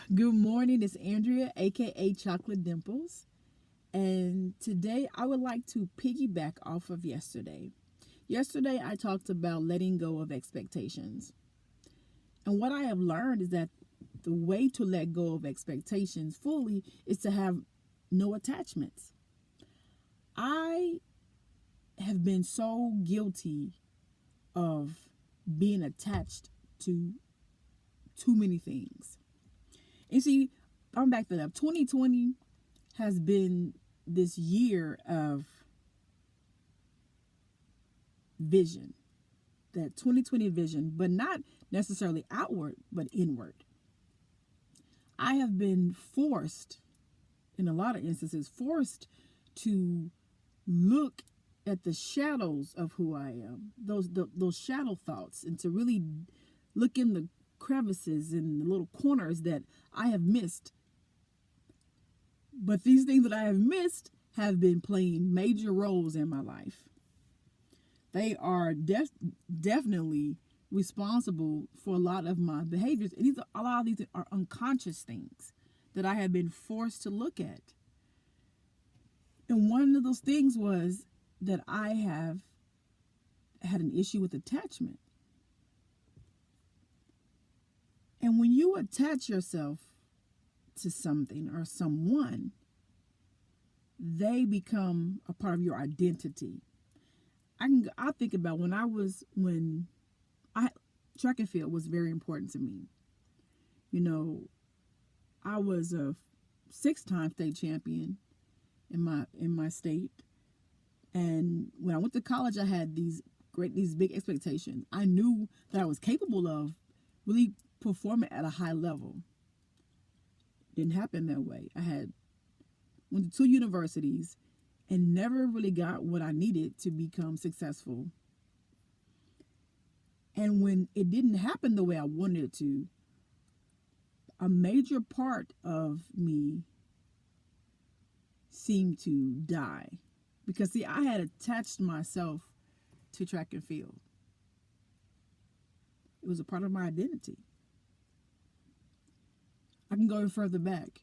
Good morning, it's Andrea, aka Chocolate Dimples, and today I would like to piggyback off of yesterday. Yesterday, I talked about letting go of expectations, and what I have learned is that the way to let go of expectations fully is to have no attachments. I have been so guilty of being attached to too many things. And see, I'm back that up. 2020 has been this year of vision, that 2020 vision, but not necessarily outward, but inward. I have been forced, in a lot of instances, forced to look at the shadows of who I am, those shadow thoughts, and to really look in the crevices and the little corners that I have missed. But these things that I have missed have been playing major roles in my life. They are definitely responsible for a lot of my behaviors. And a lot of these are unconscious things that I have been forced to look at. And one of those things was that I have had an issue with attachment. And when you attach yourself to something or someone, they become a part of your identity. I think about when I track and field was very important to me. You know, I was a 6-time state champion in my state, and when I went to college, I had these big expectations. I knew that I was capable of really performing at a high level. Didn't happen that way. Went to 2 universities and never really got what I needed to become successful. And when it didn't happen the way I wanted it to, a major part of me seemed to die. Because, see, I had attached myself to track and field, it was a part of my identity. I can go further back.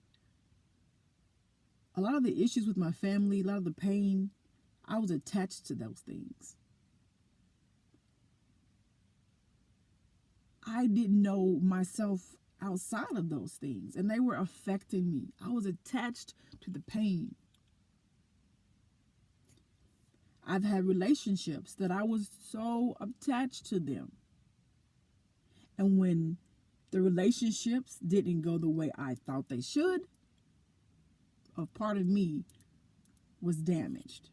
A lot of the issues with my family, a lot of the pain, I was attached to those things. I didn't know myself outside of those things, and they were affecting me. I was attached to the pain. I've had relationships that I was so attached to them. And when the relationships didn't go the way I thought they should, a part of me was damaged.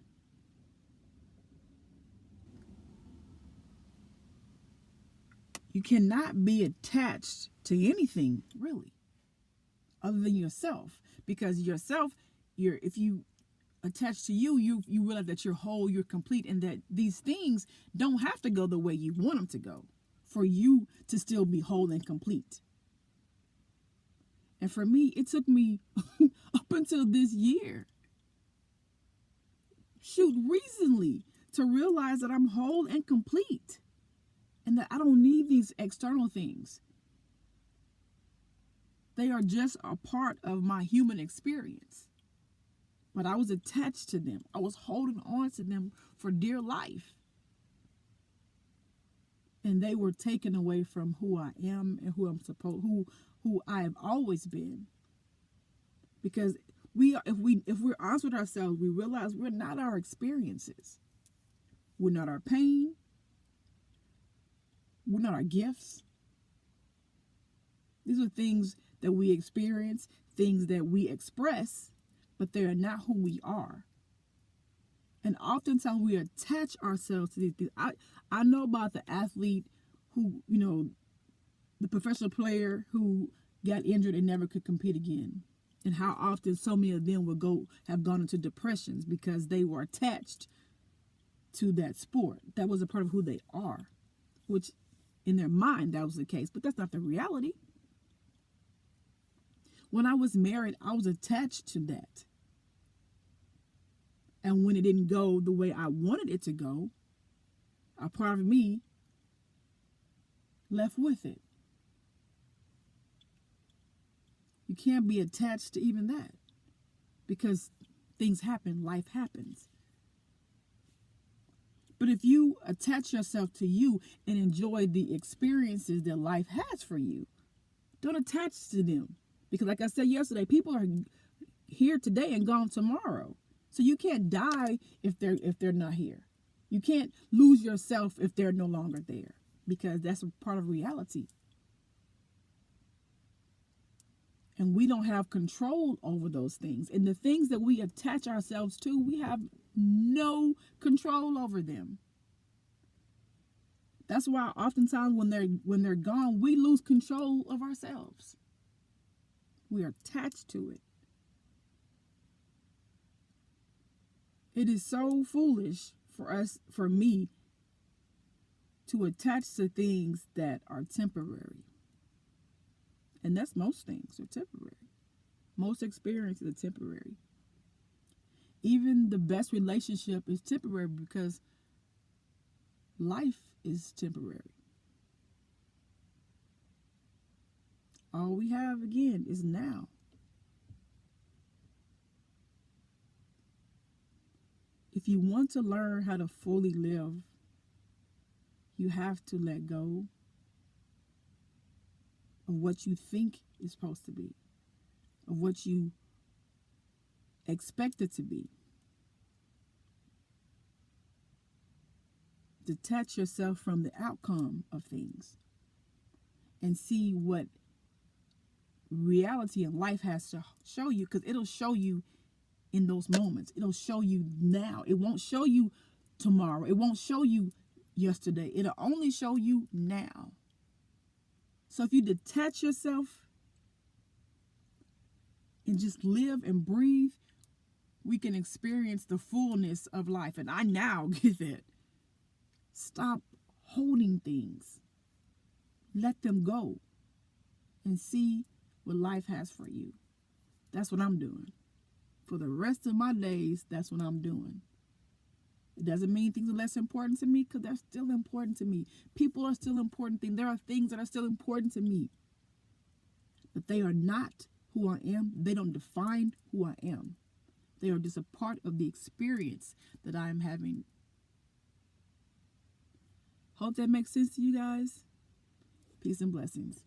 You cannot be attached to anything, really, other than yourself. Because yourself, if you attach to you realize that you're whole, you're complete, and that these things don't have to go the way you want them to go for you to still be whole and complete. And for me, it took me up until this year, recently, to realize that I'm whole and complete and that I don't need these external things. They are just a part of my human experience. But I was attached to them. I was holding on to them for dear life. And they were taken away from who I am and who I have always been. Because if we're honest with ourselves, we realize we're not our experiences. We're not our pain. We're not our gifts. These are things that we experience, things that we express, but they are not who we are. And oftentimes we attach ourselves to these things. I know about the athlete who, the professional player who got injured and never could compete again. And how often so many of them have gone into depressions because they were attached to that sport. That was a part of who they are, which in their mind that was the case, but that's not the reality. When I was married, I was attached to that. And when it didn't go the way I wanted it to go, a part of me left with it. You can't be attached to even that because things happen, life happens. But if you attach yourself to you and enjoy the experiences that life has for you, don't attach to them. Because like I said yesterday, people are here today and gone tomorrow. So you can't die if they're not here. You can't lose yourself if they're no longer there, because that's a part of reality. And we don't have control over those things. And the things that we attach ourselves to, we have no control over them. That's why oftentimes when they're gone, we lose control of ourselves. We are attached to it. It is so foolish for me, to attach to things that are temporary. And that's most things are temporary. Most experiences are temporary. Even the best relationship is temporary because life is temporary. All we have, again, is now. If you want to learn how to fully live, you have to let go of what you think is supposed to be, of what you expect it to be. Detach yourself from the outcome of things and see what reality and life has to show you, because it'll show you in those moments. It'll show you now. It won't show you tomorrow. It won't show you yesterday. It'll only show you now. So if you detach yourself and just live and breathe, we can experience the fullness of life. And I now get that. Stop holding things. Let them go and see what life has for you. That's what I'm doing. For the rest of my days, that's what I'm doing. It doesn't mean things are less important to me, because they're still important to me. People are still important things. There are things that are still important to me. But they are not who I am. They don't define who I am. They are just a part of the experience that I am having. Hope that makes sense to you guys. Peace and blessings.